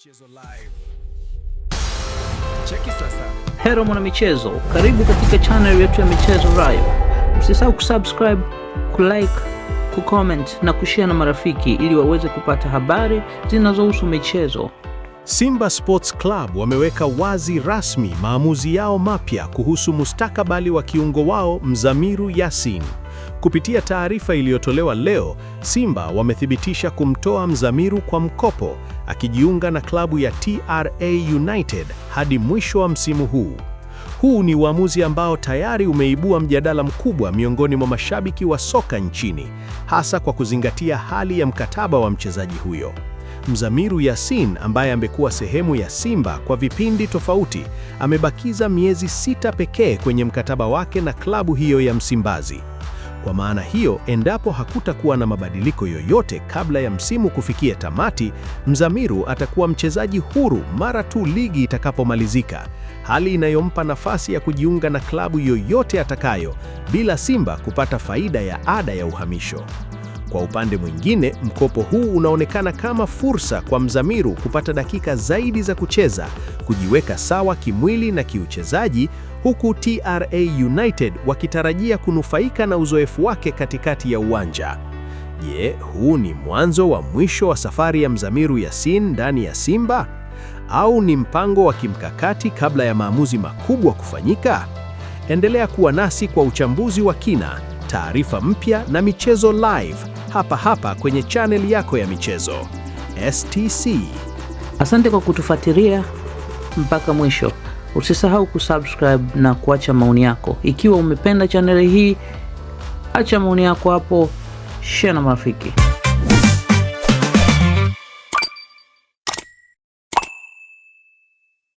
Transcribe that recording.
Michezo live. Cheki sasa. Hello mwana michezo, karibu katika channel yetu ya Michezo Live. Msisahau kusubscribe, kulike, kucomment na kushare na marafiki ili waweze kupata habari zinazohusu michezo. Simba Sports Club wameweka wazi rasmi maamuzi yao mapya kuhusu mustakabali wa kiungo wao Mzamiru Yassin. Kupitia taarifa iliyotolewa leo, Simba wamethibitisha kumtoa Mzamiru kwa mkopo akijiunga na klabu ya TRA United hadi mwisho wa msimu huu. Huu ni uamuzi ambao tayari umeibua mjadala mkubwa miongoni mwa mashabiki wa soka nchini, hasa kwa kuzingatia hali ya mkataba wa mchezaji huyo. Mzamiru Yassin ambaye amekuwa sehemu ya Simba kwa vipindi tofauti, amebakiza miezi 6 pekee kwenye mkataba wake na klabu hiyo ya Msimbazi. Kwa maana hiyo, endapo hakutakuwa na mabadiliko yoyote kabla ya msimu kufikia tamati, Mzamiru atakuwa mchezaji huru mara tu ligi itakapomalizika, hali inayompa nafasi ya kujiunga na klabu yoyote atakayo bila Simba kupata faida ya ada ya uhamisho. Kwa upande mwingine, mkopo huu unaonekana kama fursa kwa Mzamiru kupata dakika zaidi za kucheza, kujiweka sawa kimwili na kiuchezaji, huku TRA United wakitarajia kunufaika na uzoefu wake katikati ya uwanja. Je, huu ni mwanzo wa mwisho wa safari ya Mzamiru Yassin ndani ya Simba? Au ni mpango wa kimkakati kabla ya maamuzi makubwa kufanyika? Endelea kuwa nasi kwa uchambuzi wa kina, taarifa mpya na Michezo Live hapa kwenye channel yako ya michezo STC. Asante kwa kutufuatilia mpaka mwisho. Usisahau kusubscribe na kuacha maoni yako. Ikiwa umependa channel hii, acha maoni yako hapo, share na marafiki.